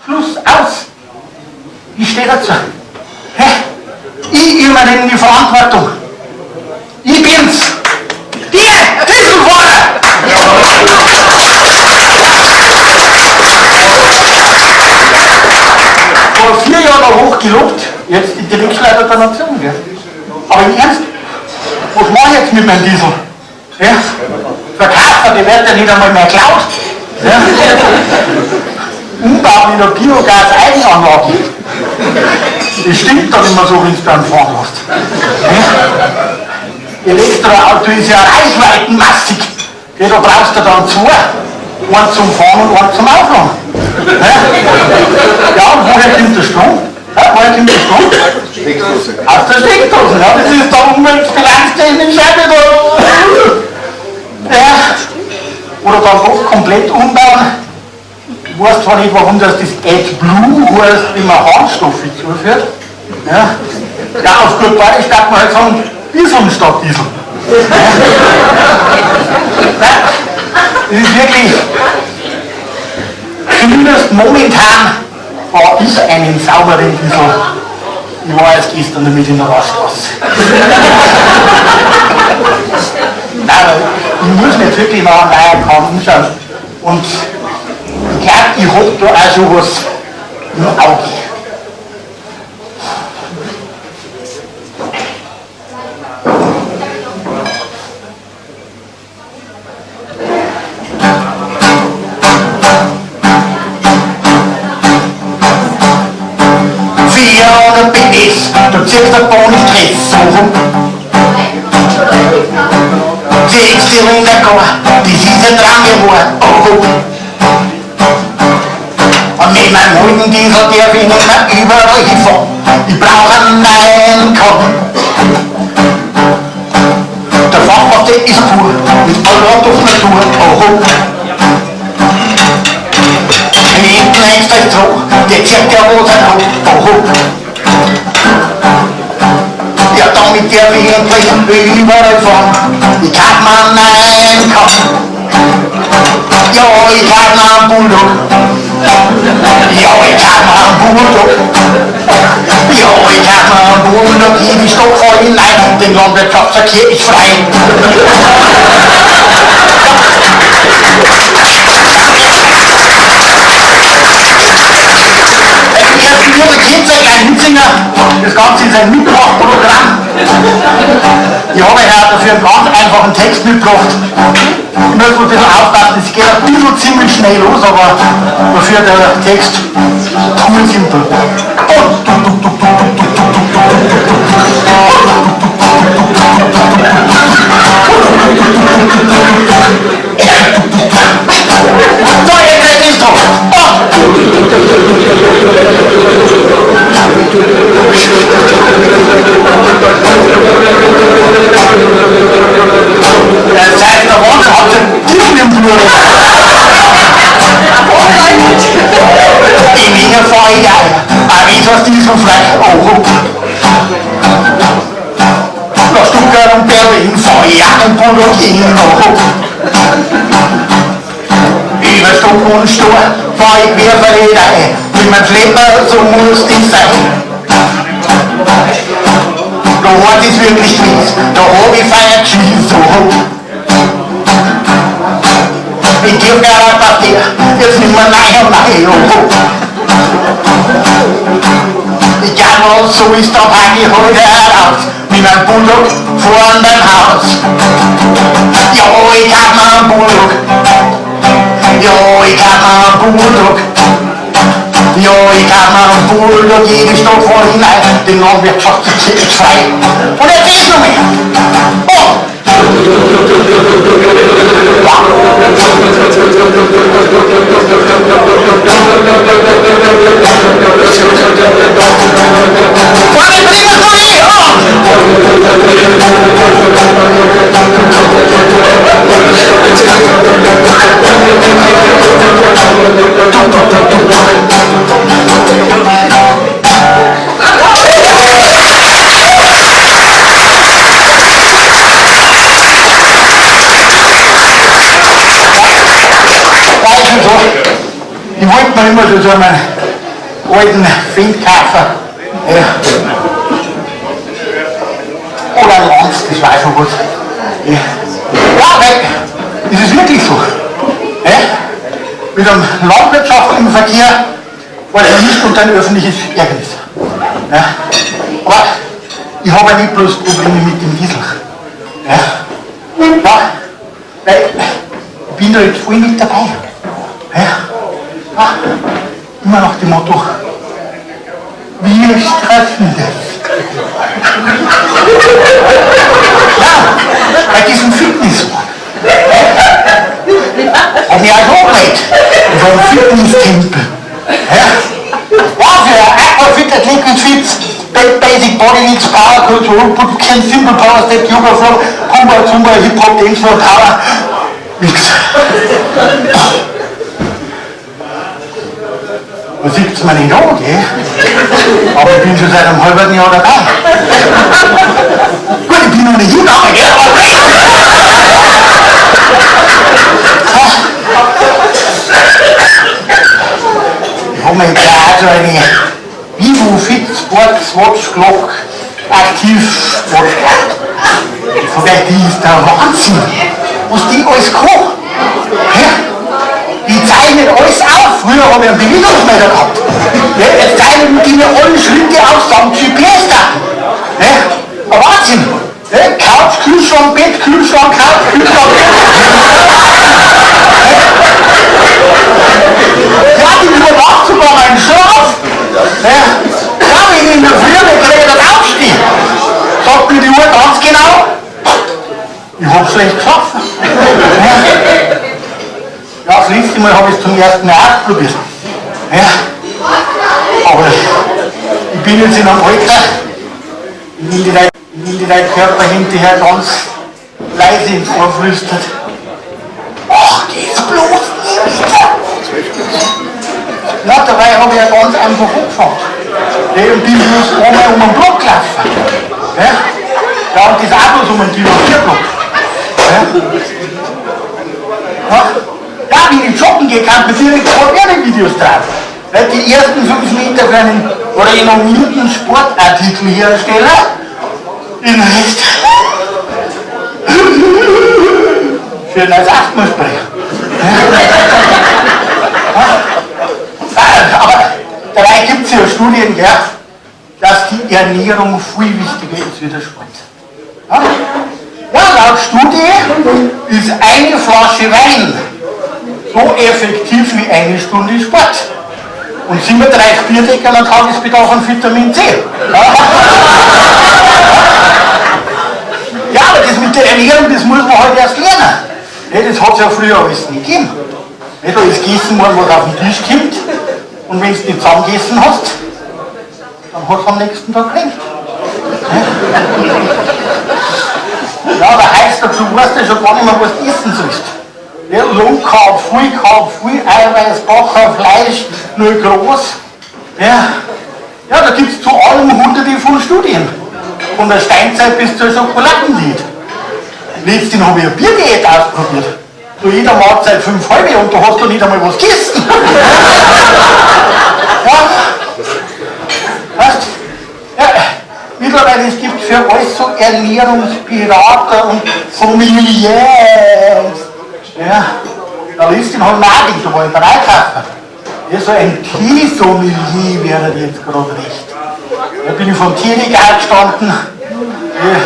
Schluss, aus. Ich stehe dazu. Hä? Ich übernehme die Verantwortung. Ich bin's. Der Dieselfahrer! Vor 4 Jahren hoch gelobt, jetzt die Direktleiter der Nation. Gell? Aber im Ernst, was mache ich jetzt mit meinem Diesel? Ja? Verkaufen, die wird ja nicht einmal mehr geklaut. Ja? Umbauen in der Biogas-Eigenanlage. Das stimmt dann immer so, wenn du dann fahren musst. Ja? Elektroauto ist ja reichweitenmassig. Ja, da brauchst du dann 2. Einen zum Fahren und einen zum Aufladen. Ja, und woher kommt der Strom? Ja, woher kommt der Strom? Aus der Steckdose. Ja, das ist der umweltbilanztechnisch auch wieder. Ja. Oder dann doch komplett umbauen. Ich weiß zwar nicht, warum das AdBlue heißt, wie man Harnstoffe zuführt. Ja, ja, auf gut Bayerisch darf man halt sagen, Diesel statt Diesel. Ja. Das ist wirklich, zumindest momentan fahre ich einen sauberen Diesel. Ich war erst gestern damit in der Waschstraße. Nein, ich muss nicht wirklich nach einem neuen Kahn umschauen. Und ich glaube, ich habe da auch schon was im Auge. Du ziehst ein ohne Stress so rum. Ziehst die runtergehen, das ist ein Traum geworden. Oh. Und mit meinem alten Diesel darf ich nicht mehr überall hinfahren. Ich brauche einen neuen Kahn. Der Fachmann, der ist pur, mit aller durch Natur. Oh. Hinten längst ist drauf, der zieht ja wo sein Hut. Oh. Ja, damit der wirklich überall fahren. Ich hab mir einen neuen Kahn. Ja, ich hab mir einen Bulldog. Ja, ich hab mir einen Bulldog. Ja, ich hab mir einen Bulldog. Ich stock voll hinein. Den Landwirtschaftsverkehr ist frei. Das Ganze ist ein Mitmachprogramm. Ich habe heute dafür einen ganz einfachen Text mitgebracht. Ich muss ein bisschen aufpassen, es geht ein bisschen ziemlich schnell los, aber dafür der Text cool simpel. So, jetzt ist es drauf. Das heißt, der Mann hat den Titel im Blut. Die Menge fahre ich ein, aber wie das Dieselfleisch auch. Nach Stuttgart und Berlin fahre ich auch den Bulldog hin. Über Stock und Stor fahre ich quer verlegt ein. Wie mein Schlepper, so muss es sein. Da hat es wirklich mies, da hab ich Feier geschmissen, so. Ich geb gar ein Papier, jetzt nimm mir nein und nein, oh. Egal was so ist, dann hang ich heute heraus, mit meinem Bulldog vor deinem Haus. Ja, ich hab mir einen Bulldog. Ja, ich hab mir einen Bulldog. Ja, ich hab mir einen Bulldog, jeden Stock voll hinein, den Landwirtschaftsverkehr ist frei. Und jetzt ist noch mehr. Oh! Ich wollte mir immer schon so alten Findkaffer. Ja. Oder ein Lanz, das war schon was. Ja, weil, ist es wirklich so. Ja? Mit einem landwirtschaftlichen Verkehr war das nicht unter ein öffentliches Ärgernis. Ja? Aber ich habe ja nicht bloß Probleme mit dem Diesel. Ja? Ja, weil ich bin da jetzt voll mit dabei. Ja? Ja? Immer nach dem Motto, wir stressen das. Ja, bei diesem Fitnessmarkt. Hab ich auch angemeldet. In so einem Fitnesstempel. Ja, für Aquafit, Athletics Fit, Basic Body Needs, Power Control, Bootcamp, Simple Power Step, Yoga Flow, Kumba, Zumba, Hip Hop, Dance Flow, Power. Nix. Man sieht es mir nicht an, gell? Aber ich bin schon seit einem halben Jahr dabei. Gut, ich bin noch nicht hingegangen, gell? Ich habe mir jetzt auch so eine Vivo Fit Sports Watch Clock aktiv Watch gehabt. Ich sage, die ist der Wahnsinn, was die alles kann. Ja? Die zeichnet alles auf. Früher habe ich einen Bewegungsmelder gehabt. Ja, jetzt zeichnen die mir alle Schritte auf, samt GPS-Daten. Ja, ein Wahnsinn. Ja, Couch, Kühlschrank, Bett, Kühlschrank, Couch, Kühlschrank, Bett. Ja, die überwacht sogar meinen Schlaf. Ja, wenn ich in der Früh nicht aufstehe, sagt mir die Uhr ganz genau, ich habe schlecht geschlafen. Ja, das letzte Mal habe ich es zum ersten Mal ausprobiert. Ja. Aber ich bin jetzt in einem Alter, ich will die Leute Körper hinterher ganz leise ins Ohr flüstert. Ach, das bloß nicht wieder. Ja, dabei habe ich ja ganz einfach angefangen. Ja, und bin bloß einmal um den Block gelaufen. Ja, und das auch bloß um den Block. Ja. Ja, wie ich joggen gehe, kann man direkt Videos drauf. Weil die ersten 5 Meter für einen renommierten Sportartikelhersteller in Rest für ein Asthmaspray. Aber dabei gibt es ja Studien, ja, dass die Ernährung viel wichtiger ist wie der Sport. Ja, laut Studie ist eine Flasche Wein so effektiv wie eine Stunde Sport. Und 37 Bierdeckel am Tagesbedarf an Vitamin C. Ja, aber das mit der Ernährung, das muss man halt erst lernen. Ja, das hat es ja früher alles nicht gegeben. Ja, da ist gegessen worden, was auf den Tisch kommt. Und wenn du nicht zusammen gegessen hast, dann hast du am nächsten Tag gelenkt. Ja, aber heißt dazu weißt du schon gar nicht mehr, was du essen sollst. Ja, Low Carb, viel Eiweiß, Bacher, Fleisch, nur groß. Ja, da gibt es zu allem hunderte von Studien. Von der Steinzeit bis zur Schokoladendiät. Letztens habe ich eine Bierdiät ausprobiert. Zu jeder Mahlzeit 5 halbe und da hast du nicht einmal was gegessen. Ja, weißt ja, mittlerweile es gibt für alles so Ernährungsberater und Sommeliers. Ja, da liest den halt nachdenkt, da war ich bereit kaufen. Ja, so ein Tee-Sommelier wäre jetzt gerade recht. Da bin ich vom Tee-Regal gestanden. Ja,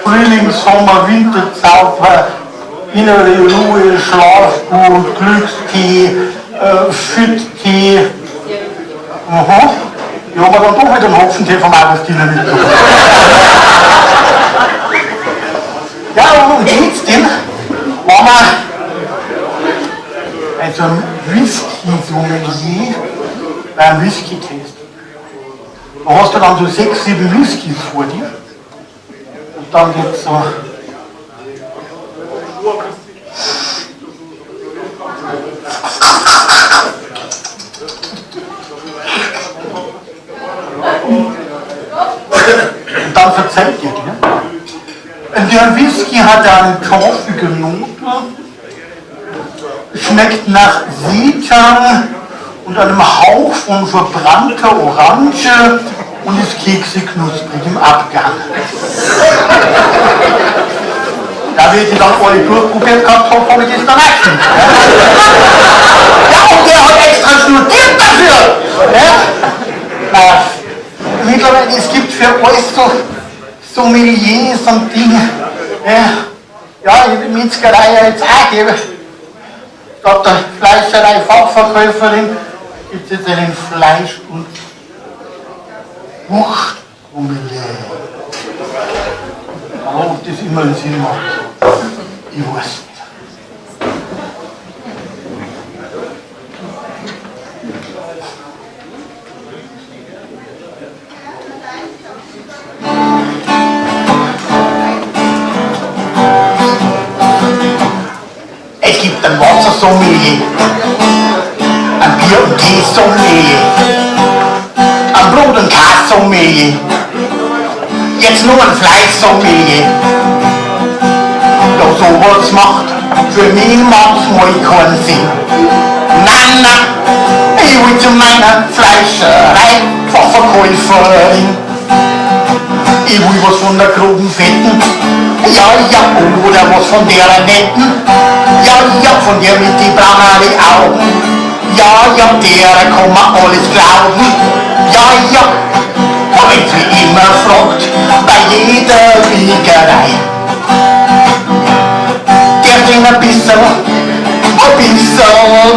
Frühling, Sommer, Winterzauber, innere Ruhe, Schlafgut, Glückstee, Fit-Tee. Aha. Ich habe mir dann doch wieder einen Hopfentee vom Augustiner mitgebracht. Ja, und um geht's denn? Wenn man also ein Whisky-Sommelier beim Whisky-Test, da hast du dann so 6, 7 Whiskys vor dir und dann geht's so. Und dann verzeiht ihr dir. Der Whisky hat eine toffige Note, schmeckt nach Seitan und einem Hauch von verbrannter Orange und ist Kekse knusprig im Abgang. Da wie ich dann alle durchprobiert gehabt habe, habe ich das dann auch nicht. Ja, und der hat extra studiert dafür. Ja? Mittlerweile, es gibt für alles so Sommeliers und Dinge. Ja, ich habe die Metzgerei ja jetzt auch gegeben. Statt der Fleischerei-Fachverkäuferin gibt es jetzt einen Fleisch- und Wurstsommelier. Aber ob das immer einen Sinn macht, ich weiß nicht. Es gibt einen Wassersommelier, ein Bier- und Tee-Sommelier, ein Brot- und Käse-Sommelier, jetzt nur ein Fleischsommelier. Ja, sowas macht für mich manchmal keinen Sinn. Nein, ich will zu meiner Fleischerei, Fachverkäuferin. Ich will was von der groben Fetten, ja, oder was von der netten, ja, von der mit die braunen Augen, ja, der kann man alles glauben, ja, wenn sie immer fragt, bei jeder Wiegerei, der bringt ein bisschen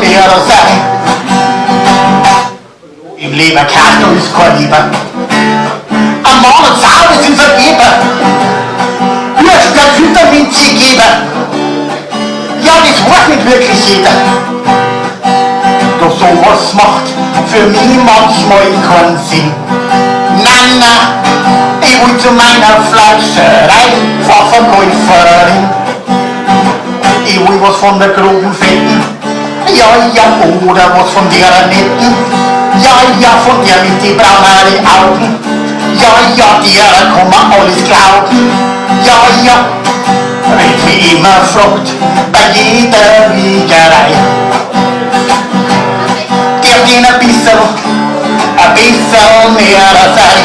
mehr sein. Im Leberkäse ist kein Lieber. Ein Mann und Sau, das ist ein Geber. Würst der Vitamin C Geber. Ja, das weiß nicht wirklich jeder. Doch sowas macht für mich manchmal keinen Sinn. Nein, ich will zu meiner Fleischerei, Fachverkäuferin. Ich will was von der groben Fetten, ja, oder was von der netten, ja, von der mit die braunen Augen, ja, der kann man alles glauben, ja, wenn sie immer fragt, bei jeder Wiegerei, der den ein bisschen mehr sein.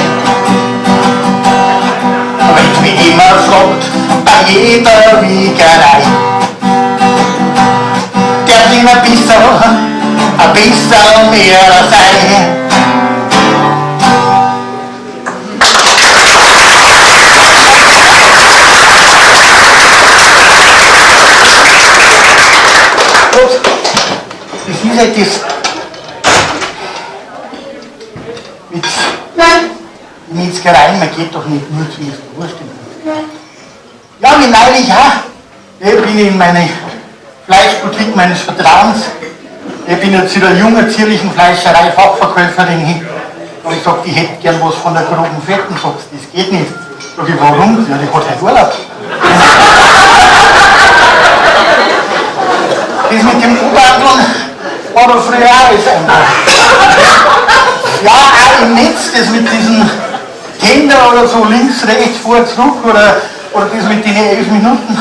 Wenn sie immer fragt, bei jeder Wiegerei, der den ein bisschen mehr sein. Das ist halt das mit Metzgereien, man geht doch nicht nur zu essen Wurst. Ja, wie neulich auch. Ich bin in meine Fleischboutique meines Vertrauens. Ich bin jetzt zu der jungen, zierlichen Fleischerei Fachverkäuferin hin. Und ich sag, ich hätte gern was von der groben Fetten. Sagst du, das geht nicht. Sag ich, warum? Ja, die hat halt Urlaub. Das mit dem U-Bahn war da früher auch alles einmal. Ja, auch im Netz, das mit diesen Tender oder so links, rechts, vor, zurück oder das mit den 11 Minuten.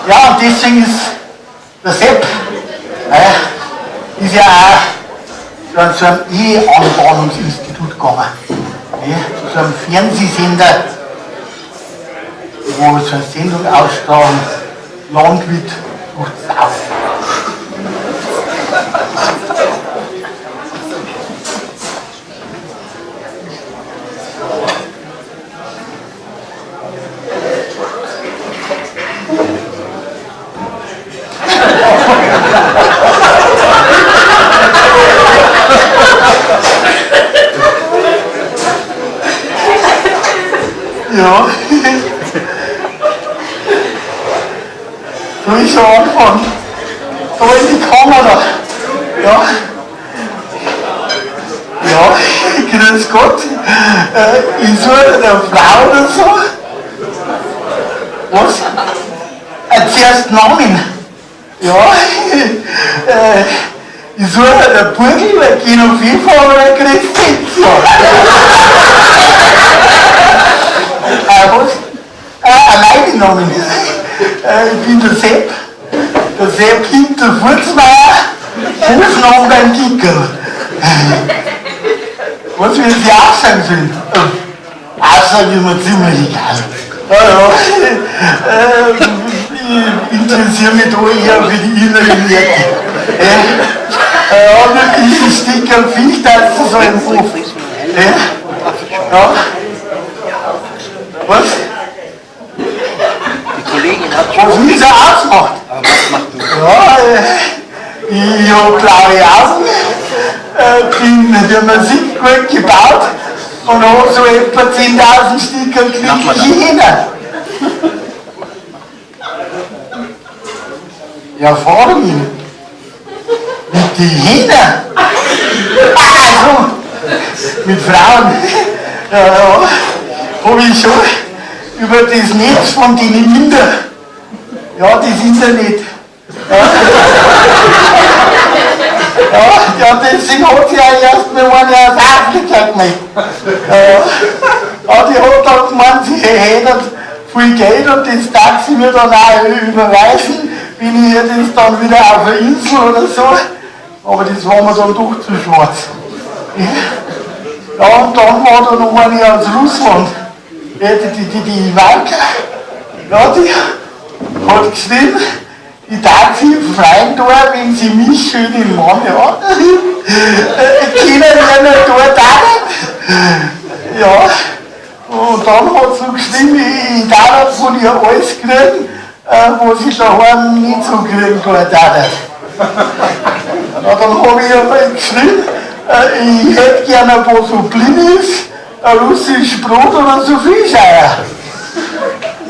Ja, und deswegen ist der Sepp, ist ja auch zu einem E-Anbahnungsinstitut gegangen. Zu so einem Fernsehsender, wo so eine Sendung ausstrahlen, Landwirt sucht Sau. Ja. So ist schon angefangen. Da in die Kamera. Ja. Ja, grüß Gott. Ich suche eine Frau oder so. Was? Zuerst Namen. Ja. Ich suche einen Burgel, weil ich auf jeden Fall eine Christenza. Was? Alleine Namen. Ich bin der Sepp. Der Sepp Hinter Furzmeier. Hofnamen beim Kicker. Was will sie auch sein sollen? Außer ist mir ziemlich egal. Ich interessiere mich da eher für die inneren Werte. Diesen Sticker viel, dass du so im Hof. Ja. Was? Die Kollegin hat schon. Was wie sie ausmacht? Aber was macht du? Ja, ich habe blaue Augen, bin der Musik gut gebaut und habe so etwa 10.000 Sticker glückliche Hähne. Ja, frage mich. Mit den Hähnen? Also, mit Frauen. Ja, habe ich schon über das Netz von den Inder. Ja, das Internet. Ja, deswegen hat sie ja erst mal eine aus Afrika gemeldet. Ja, die hat dann gemeint, sie hätte viel Geld und das darf sie mir dann auch überweisen, wenn ich das dann wieder auf der Insel oder so. Aber das war mir dann doch zu schwarz. Ja, und dann war da noch eine aus Russland. Die Ivanka. Ja, die hat geschrieben, ich darf sie freuen da, wenn sie mich schön im Mann hat. Können wir nicht dort auch. Ja. Und dann hat sie geschrieben, ich darf von ihr alles kriegen, was ich daheim nicht so kriegen kann. Ja, dann habe ich ihr geschrieben, ich hätte gerne ein paar so Blinis, ein russisches Brot oder so Fischeier.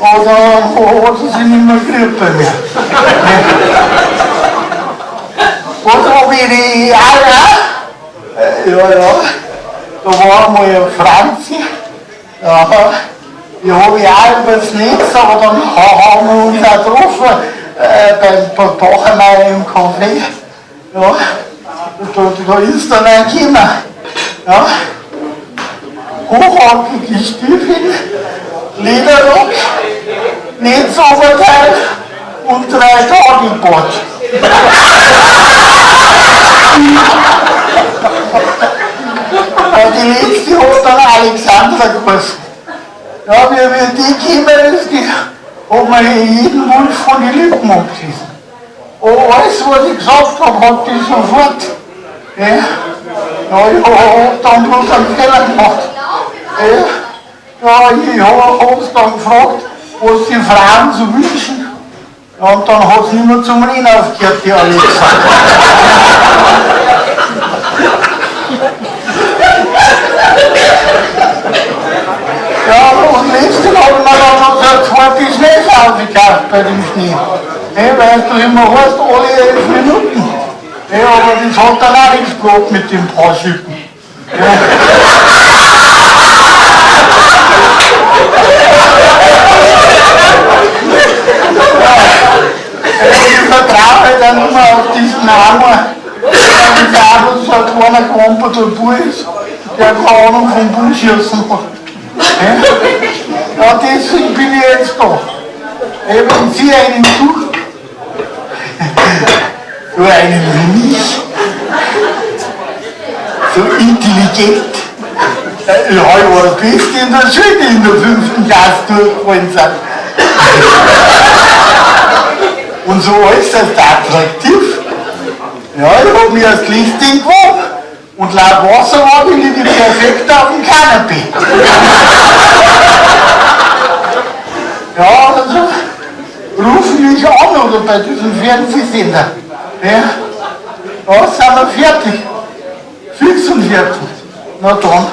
Aber dann hat sie sich nicht mehr gekriegt bei mir. Was habe ich die ja, da war einmal ein Franzi. Ja, die habe ich auch übers Netz, aber dann haben wir uns auch getroffen beim Bachmeier im Café. Ja, da ist dann ein gekommen. Ja, hochhackige Stiefel, Lederrock, Netzoberteil und 3 Tage Bad. Die letzte hat dann Alexandra geheißen. Ja, wie die gekommen ist, die hat mir jeden Wunsch von den Lippen abgeschissen. Alles, was ich gesagt habe, hat die sofort. Ja, ich habe dann bloß einen Fehler gemacht. Ja, ich habe es dann gefragt, was die Frauen so wünschen. Ja, und dann hat es nicht mehr zum Reden aufgehört, die Alexa. Ja, und letztens habe ich mir dann noch so eine zweite Schneeschaufel gekauft bei dem Schnee. Weil du immer hast, alle 11 Minuten. Ja, aber das hat dann auch nichts gehabt mit dem Paarschütten. Ich vertraue halt dann immer auf diesen Namen. Wenn so ein kleiner Kromperter Bub ist, der keine Ahnung vom Bullschießen hat. Ja, deswegen bin ich jetzt da. Wenn Sie einen suchen, so einen wie mich, so intelligent, ich war der Beste in der Schule in der 5. Klasse durchgefallen sind. Und so äußerst attraktiv. Ja, ich habe mich als Listing gewohnt und laut Wasser war ich perfekt auf dem Kanapee. Ja, also rufen mich an oder bei diesem Fernsehsender. Ja, sind wir fertig. Fix und fertig. Na dann.